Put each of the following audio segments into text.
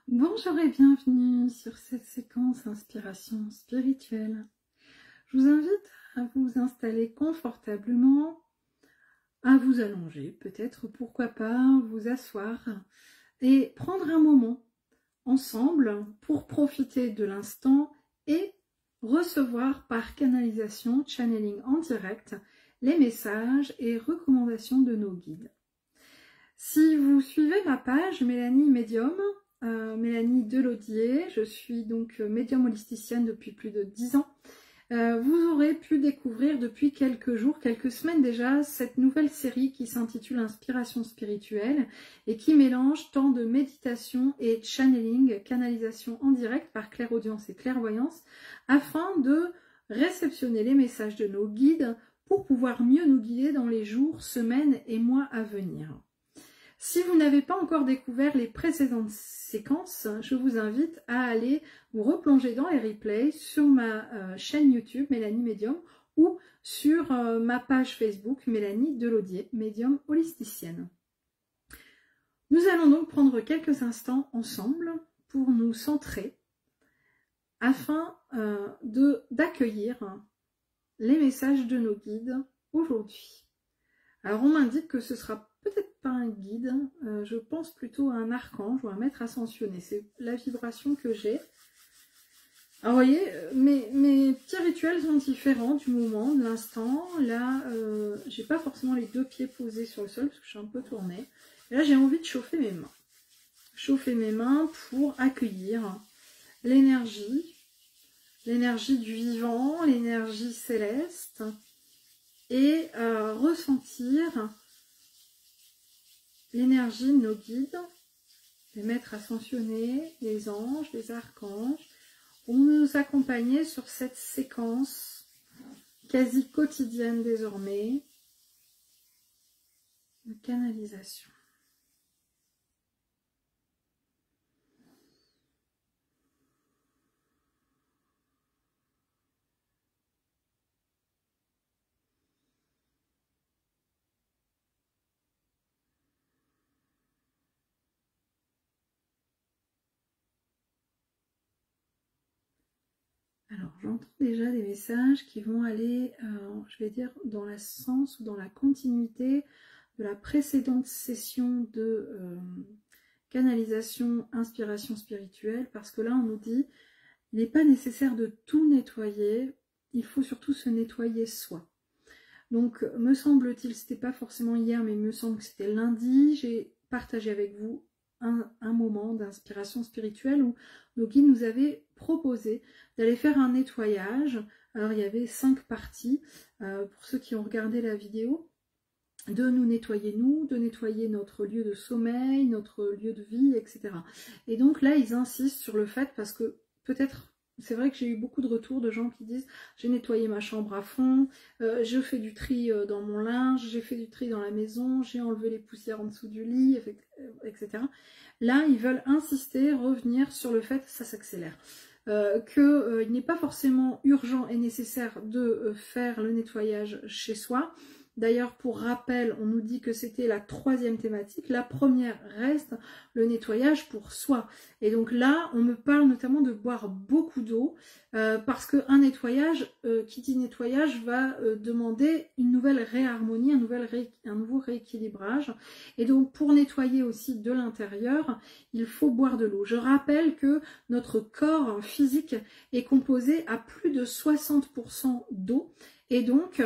Bonjour et bienvenue sur cette séquence inspiration spirituelle. Je vous invite à vous installer confortablement, à vous allonger, peut-être pourquoi pas vous asseoir et prendre un moment ensemble pour profiter de l'instant et recevoir par canalisation, channeling en direct, les messages et recommandations de nos guides. Si vous suivez ma page Mélanie Médium, Mélanie Delaudier, je suis donc médium holisticienne depuis plus de 10 ans. Vous aurez pu découvrir depuis quelques jours, quelques semaines déjà, cette nouvelle série qui s'intitule Inspiration spirituelle et qui mélange tant de méditation et channeling, canalisation en direct par clairaudience et clairvoyance, afin de réceptionner les messages de nos guides pour pouvoir mieux nous guider dans les jours, semaines et mois à venir. Si vous n'avez pas encore découvert les précédentes séquences, je vous invite à aller vous replonger dans les replays sur ma chaîne YouTube Mélanie Médium ou sur ma page Facebook Mélanie Delaudier, médium holisticienne. Nous allons donc prendre quelques instants ensemble pour nous centrer afin d'accueillir les messages de nos guides aujourd'hui. Alors on m'indique que ce sera peut-être pas un guide, je pense plutôt à un archange ou un maître ascensionné. C'est la vibration que j'ai. Alors vous voyez, mes petits rituels sont différents du moment, de l'instant. Là, j'ai pas forcément les deux pieds posés sur le sol parce que je suis un peu tournée. Et là, j'ai envie de chauffer mes mains. Chauffer mes mains pour accueillir l'énergie du vivant, l'énergie céleste et ressentir l'énergie de nos guides, les maîtres ascensionnés, les anges, les archanges, pour nous accompagner sur cette séquence quasi quotidienne désormais de canalisation. Alors, j'entends déjà des messages qui vont aller, je vais dire, dans le sens ou dans la continuité de la précédente session de canalisation, inspiration spirituelle, parce que là, on nous dit, il n'est pas nécessaire de tout nettoyer, il faut surtout se nettoyer soi. Donc, me semble-t-il, c'était pas forcément hier, mais il me semble que c'était lundi, j'ai partagé avec vous un moment d'inspiration spirituelle où nos guides nous avaient proposé d'aller faire un nettoyage. Alors il y avait 5 parties, pour ceux qui ont regardé la vidéo, de nous nettoyer nous, de nettoyer notre lieu de sommeil, notre lieu de vie, etc. Et donc là ils insistent sur le fait, parce que peut-être, c'est vrai que j'ai eu beaucoup de retours de gens qui disent j'ai nettoyé ma chambre à fond, je fais du tri dans mon linge, j'ai fait du tri dans la maison, j'ai enlevé les poussières en dessous du lit, etc. Là, ils veulent insister, revenir sur le fait, ça s'accélère, qu'il n'est pas forcément urgent et nécessaire de faire le nettoyage chez soi. D'ailleurs, pour rappel, on nous dit que c'était la 3e thématique. La première reste le nettoyage pour soi. Et donc là, on me parle notamment de boire beaucoup d'eau, parce qu'un nettoyage, qui dit nettoyage, va demander une nouvelle réharmonie, un nouveau rééquilibrage. Et donc, pour nettoyer aussi de l'intérieur, il faut boire de l'eau. Je rappelle que notre corps physique est composé à plus de 60% d'eau. Et donc,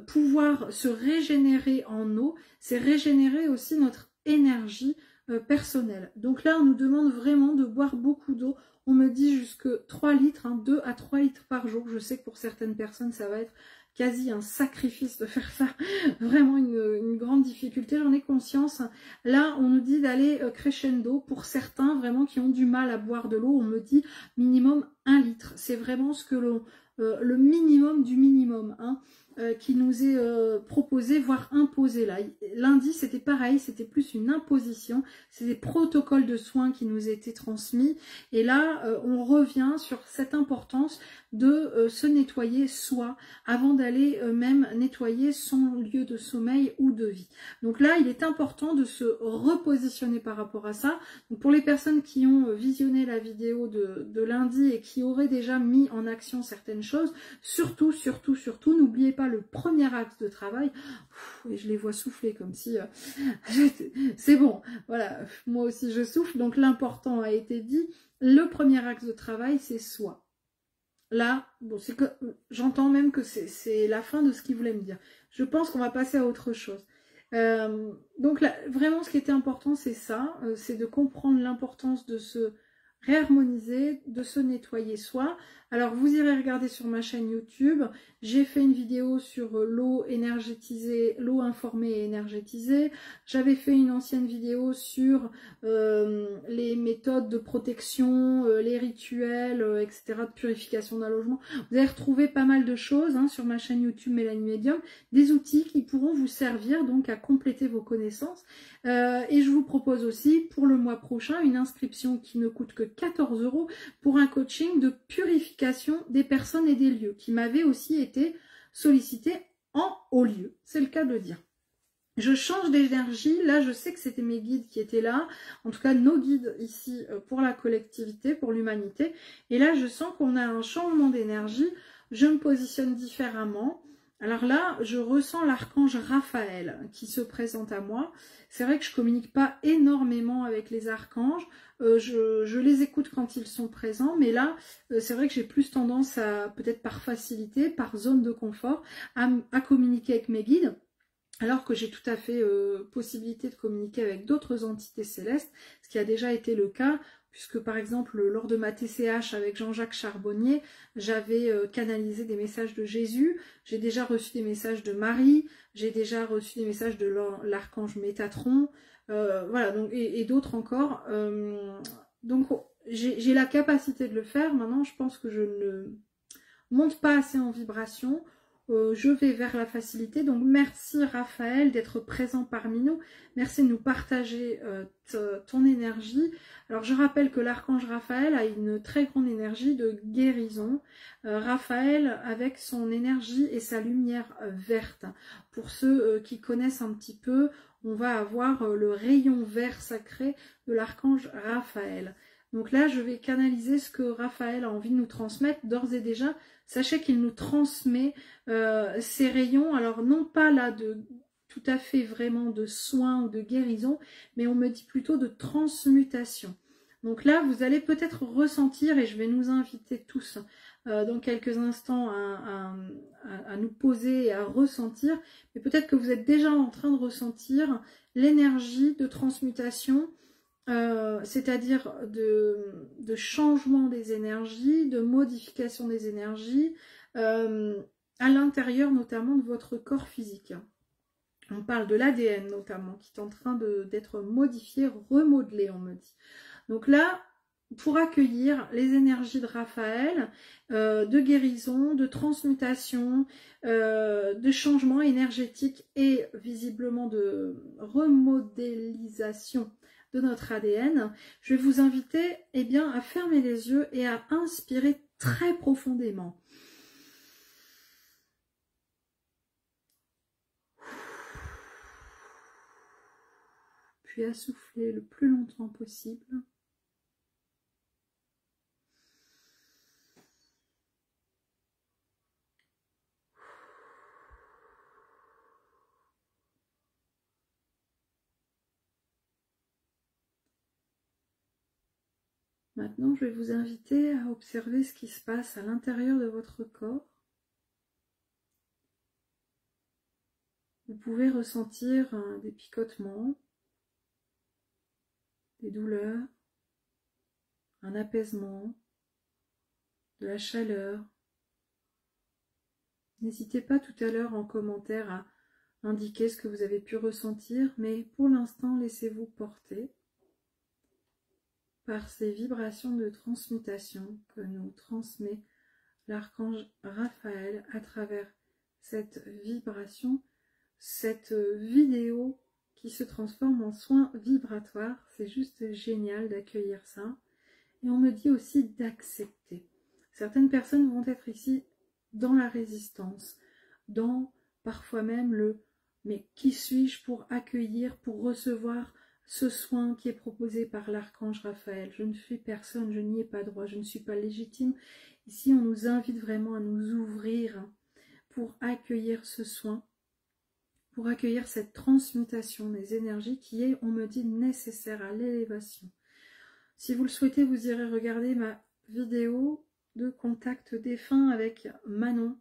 pouvoir se régénérer en eau, c'est régénérer aussi notre énergie personnelle. Donc là, on nous demande vraiment de boire beaucoup d'eau. On me dit jusque 3 litres, 2 à 3 litres par jour. Je sais que pour certaines personnes, ça va être quasi un sacrifice de faire ça. Vraiment une grande difficulté, j'en ai conscience. Là, on nous dit d'aller crescendo. Pour certains, vraiment, qui ont du mal à boire de l'eau, on me dit minimum 1 litre. C'est vraiment ce que le minimum du minimum, hein. qui nous est proposé, voire imposé là. Lundi, c'était pareil, c'était plus une imposition, c'est des protocoles de soins qui nous étaient transmis. Et là, on revient sur cette importance de se nettoyer soi, avant d'aller même nettoyer son lieu de sommeil ou de vie. Donc là, il est important de se repositionner par rapport à ça. Donc pour les personnes qui ont visionné la vidéo de lundi et qui auraient déjà mis en action certaines choses, surtout, n'oubliez pas le premier axe de travail. Et je les vois souffler comme si c'est bon, voilà, moi aussi je souffle, donc l'important a été dit. Le premier axe de travail, c'est soi. Là, bon, c'est que j'entends même que c'est la fin de ce qu'il voulait me dire. Je pense qu'on va passer à autre chose. Donc là, vraiment, ce qui était important, c'est ça, c'est de comprendre l'importance de se réharmoniser, de se nettoyer soi. Alors, vous irez regarder sur ma chaîne YouTube. J'ai fait une vidéo sur l'eau énergétisée, l'eau informée et énergétisée. J'avais fait une ancienne vidéo sur les méthodes de protection, les rituels, etc., de purification d'un logement. Vous allez retrouver pas mal de choses hein, sur ma chaîne YouTube Mélanie Médium, des outils qui pourront vous servir donc à compléter vos connaissances. Et je vous propose aussi pour le mois prochain une inscription qui ne coûte que 14 € pour un coaching de purification des personnes et des lieux qui m'avait aussi été sollicité en haut lieu. C'est le cas de le dire. Je change d'énergie, là je sais que c'était mes guides qui étaient là, en tout cas nos guides ici pour la collectivité, pour l'humanité, et là je sens qu'on a un changement d'énergie, je me positionne différemment. Alors là, je ressens l'archange Raphaël qui se présente à moi. C'est vrai que je communique pas énormément avec les archanges, je les écoute quand ils sont présents, mais là, c'est vrai que j'ai plus tendance à, peut-être par facilité, par zone de confort, à communiquer avec mes guides. Alors que j'ai tout à fait possibilité de communiquer avec d'autres entités célestes, ce qui a déjà été le cas, puisque par exemple lors de ma TCH avec Jean-Jacques Charbonnier, j'avais canalisé des messages de Jésus, j'ai déjà reçu des messages de Marie, j'ai déjà reçu des messages de l'archange Métatron, voilà, donc, et d'autres encore. Donc j'ai la capacité de le faire, maintenant je pense que je ne monte pas assez en vibration. Je vais vers la facilité. Donc merci Raphaël d'être présent parmi nous. Merci de nous partager ton énergie. Alors je rappelle que l'archange Raphaël a une très grande énergie de guérison. Raphaël avec son énergie et sa lumière verte. Pour ceux qui connaissent un petit peu, on va avoir le rayon vert sacré de l'archange Raphaël. Donc là, je vais canaliser ce que Raphaël a envie de nous transmettre d'ores et déjà. Sachez qu'il nous transmet ces rayons, alors non pas là de tout à fait vraiment de soins ou de guérison, mais on me dit plutôt de transmutation. Donc là, vous allez peut-être ressentir, et je vais nous inviter tous dans quelques instants à nous poser et à ressentir, mais peut-être que vous êtes déjà en train de ressentir l'énergie de transmutation, c'est-à-dire de changement des énergies, de modification des énergies, à l'intérieur notamment de votre corps physique. On parle de l'ADN notamment, qui est en train d'être modifié, remodelé, on me dit. Donc là, pour accueillir les énergies de Raphaël, de guérison, de transmutation, de changement énergétique et visiblement de remodélisation de notre ADN, je vais vous inviter bien, à fermer les yeux et à inspirer très profondément. Puis à souffler le plus longtemps possible. Maintenant, je vais vous inviter à observer ce qui se passe à l'intérieur de votre corps. Vous pouvez ressentir des picotements, des douleurs, un apaisement, de la chaleur. N'hésitez pas tout à l'heure en commentaire à indiquer ce que vous avez pu ressentir, mais pour l'instant, laissez-vous porter par ces vibrations de transmutation que nous transmet l'archange Raphaël à travers cette vibration, cette vidéo qui se transforme en soin vibratoire. C'est juste génial d'accueillir ça. Et on me dit aussi d'accepter. Certaines personnes vont être ici dans la résistance, dans parfois même le « mais qui suis-je pour accueillir, pour recevoir ce soin qui est proposé par l'archange Raphaël? Je ne suis personne, je n'y ai pas droit, je ne suis pas légitime. » Ici, on nous invite vraiment à nous ouvrir pour accueillir ce soin, pour accueillir cette transmutation des énergies qui est, on me dit, nécessaire à l'élévation. Si vous le souhaitez, vous irez regarder ma vidéo de contact défunt avec Manon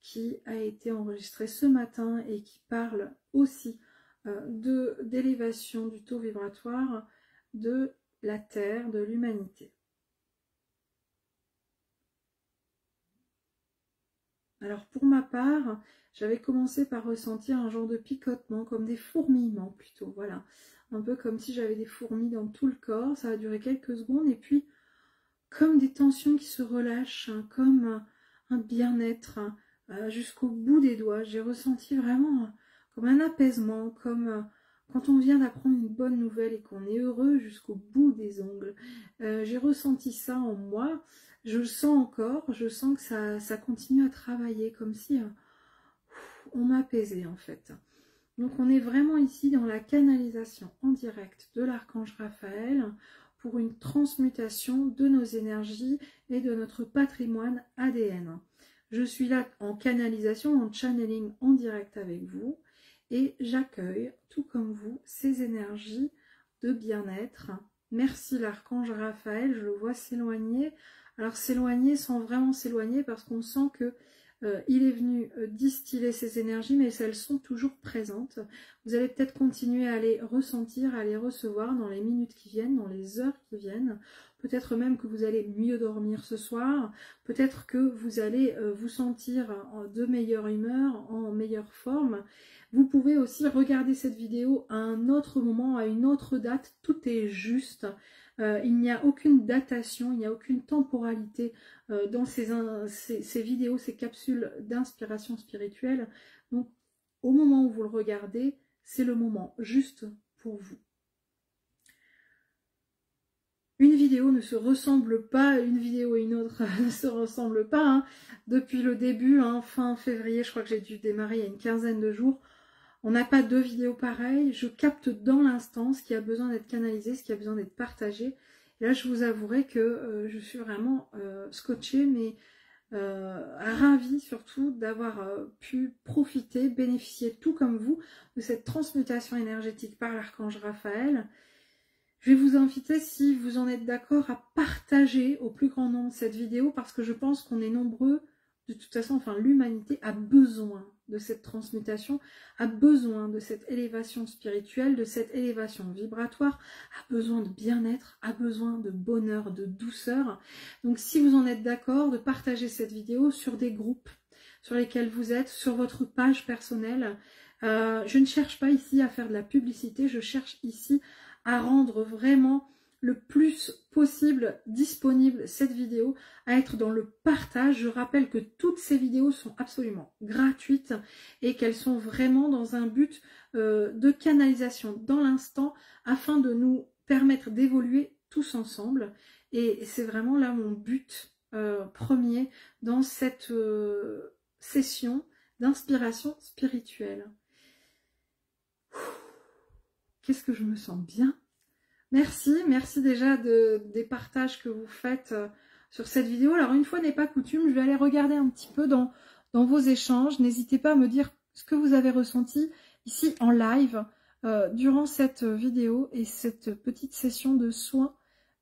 qui a été enregistrée ce matin et qui parle aussi d'élévation du taux vibratoire de la Terre, de l'humanité. Alors pour ma part, j'avais commencé par ressentir un genre de picotement, comme des fourmillements plutôt, voilà. Un peu comme si j'avais des fourmis dans tout le corps, ça a duré quelques secondes, et puis comme des tensions qui se relâchent, hein, comme un bien-être jusqu'au bout des doigts. J'ai ressenti vraiment comme un apaisement, comme quand on vient d'apprendre une bonne nouvelle et qu'on est heureux jusqu'au bout des ongles. J'ai ressenti ça en moi, je le sens encore, je sens que ça continue à travailler, comme si on m'apaisait en fait. Donc on est vraiment ici dans la canalisation en direct de l'archange Raphaël pour une transmutation de nos énergies et de notre patrimoine ADN. Je suis là en canalisation, en channeling en direct avec vous et j'accueille, tout comme vous, ces énergies de bien-être. Merci l'archange Raphaël, je le vois s'éloigner. Alors s'éloigner sans vraiment s'éloigner parce qu'on sent que il est venu distiller ces énergies, mais elles sont toujours présentes. Vous allez peut-être continuer à les ressentir, à les recevoir dans les minutes qui viennent, dans les heures qui viennent. Peut-être même que vous allez mieux dormir ce soir. Peut-être que vous allez vous sentir de meilleure humeur, en meilleure forme. Vous pouvez aussi regarder cette vidéo à un autre moment, à une autre date. Tout est juste. Il n'y a aucune datation, il n'y a aucune temporalité dans ces vidéos, ces capsules d'inspiration spirituelle. Donc, au moment où vous le regardez, c'est le moment juste pour vous. Une vidéo ne se ressemble pas, une vidéo et une autre ne se ressemblent pas. Hein. Depuis le début, hein, fin février, je crois que j'ai dû démarrer il y a une quinzaine de jours, on n'a pas deux vidéos pareilles. Je capte dans l'instant ce qui a besoin d'être canalisé, ce qui a besoin d'être partagé. Et là, je vous avouerai que je suis vraiment scotchée, mais ravie surtout d'avoir pu profiter, bénéficier tout comme vous de cette transmutation énergétique par l'archange Raphaël. Je vais vous inviter, si vous en êtes d'accord, à partager au plus grand nombre cette vidéo parce que je pense qu'on est nombreux, de toute façon, enfin l'humanité a besoin de cette transmutation, a besoin de cette élévation spirituelle, de cette élévation vibratoire, a besoin de bien-être, a besoin de bonheur, de douceur. Donc si vous en êtes d'accord, de partager cette vidéo sur des groupes sur lesquels vous êtes, sur votre page personnelle. Je ne cherche pas ici à faire de la publicité, je cherche ici à rendre vraiment le plus possible disponible cette vidéo, à être dans le partage. Je rappelle que toutes ces vidéos sont absolument gratuites et qu'elles sont vraiment dans un but de canalisation dans l'instant afin de nous permettre d'évoluer tous ensemble. Et c'est vraiment là mon but premier dans cette session d'inspiration spirituelle. Qu'est-ce que je me sens bien. Merci déjà des partages que vous faites sur cette vidéo. Alors une fois n'est pas coutume, je vais aller regarder un petit peu dans vos échanges. N'hésitez pas à me dire ce que vous avez ressenti ici en live durant cette vidéo et cette petite session de soins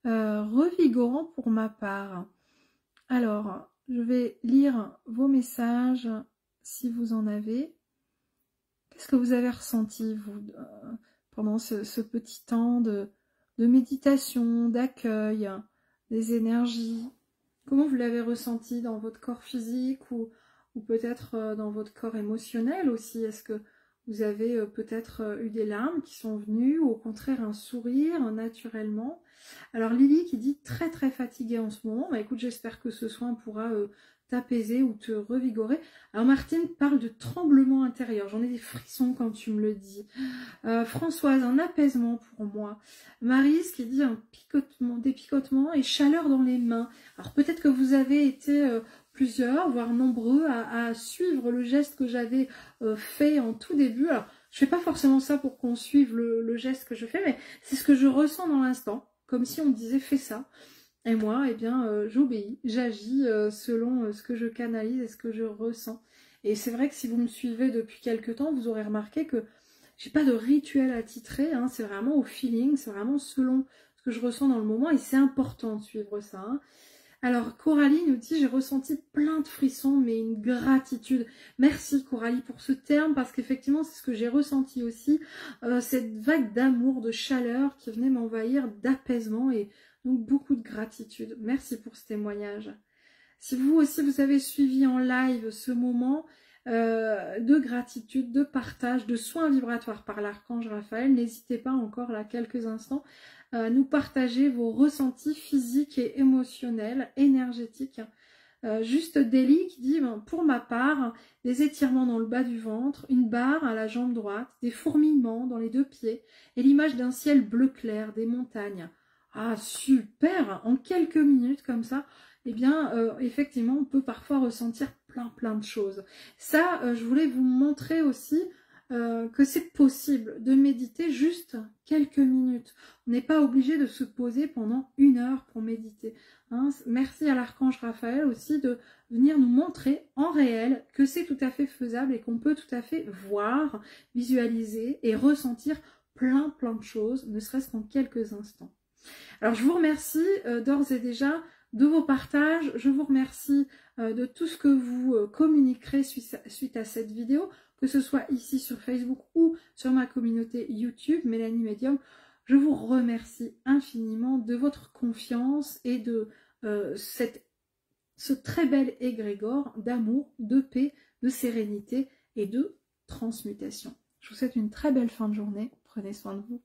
revigorants pour ma part. Alors, je vais lire vos messages si vous en avez. Qu'est-ce que vous avez ressenti, vous, pendant ce petit temps de méditation, d'accueil, des énergies? Comment vous l'avez ressenti dans votre corps physique ou peut-être dans votre corps émotionnel aussi? Est-ce que vous avez peut-être eu des larmes qui sont venues ou au contraire un sourire naturellement? Alors Lily qui dit très fatiguée en ce moment. Bah, écoute, j'espère que ce soin pourra t'apaiser ou te revigorer. Alors Martine parle de tremblement intérieur, j'en ai des frissons quand tu me le dis. Françoise, un apaisement pour moi. Maryse qui dit un picotement, des picotements et chaleur dans les mains. Alors peut-être que vous avez été plusieurs, voire nombreux à suivre le geste que j'avais fait en tout début. Alors je fais pas forcément ça pour qu'on suive le geste que je fais, mais c'est ce que je ressens dans l'instant, comme si on me disait fais ça. Et moi, eh bien, j'obéis, j'agis selon ce que je canalise et ce que je ressens. Et c'est vrai que si vous me suivez depuis quelques temps, vous aurez remarqué que j'ai pas de rituel attitré, hein, c'est vraiment au feeling, c'est vraiment selon ce que je ressens dans le moment et c'est important de suivre ça. Hein. Alors Coralie nous dit, j'ai ressenti plein de frissons, mais une gratitude. Merci Coralie pour ce terme, parce qu'effectivement c'est ce que j'ai ressenti aussi, cette vague d'amour, de chaleur qui venait m'envahir, d'apaisement et donc beaucoup de gratitude. Merci pour ce témoignage. Si vous aussi vous avez suivi en live ce moment de gratitude, de partage, de soins vibratoires par l'archange Raphaël, n'hésitez pas encore là quelques instants à nous partager vos ressentis physiques et émotionnels, énergétiques. Juste Delhi qui dit, pour ma part, des étirements dans le bas du ventre, une barre à la jambe droite, des fourmillements dans les deux pieds et l'image d'un ciel bleu clair, des montagnes. Ah super, en quelques minutes comme ça, eh bien effectivement on peut parfois ressentir plein de choses. Ça, je voulais vous montrer aussi que c'est possible de méditer juste quelques minutes. On n'est pas obligé de se poser pendant 1 heure pour méditer. Hein. Merci à l'archange Raphaël aussi de venir nous montrer en réel que c'est tout à fait faisable et qu'on peut tout à fait voir, visualiser et ressentir plein de choses, ne serait-ce qu'en quelques instants. Alors je vous remercie d'ores et déjà de vos partages, je vous remercie de tout ce que vous communiquerez suite à cette vidéo, que ce soit ici sur Facebook ou sur ma communauté YouTube, Mélanie Medium. Je vous remercie infiniment de votre confiance et de ce très bel égrégore d'amour, de paix, de sérénité et de transmutation. Je vous souhaite une très belle fin de journée, prenez soin de vous.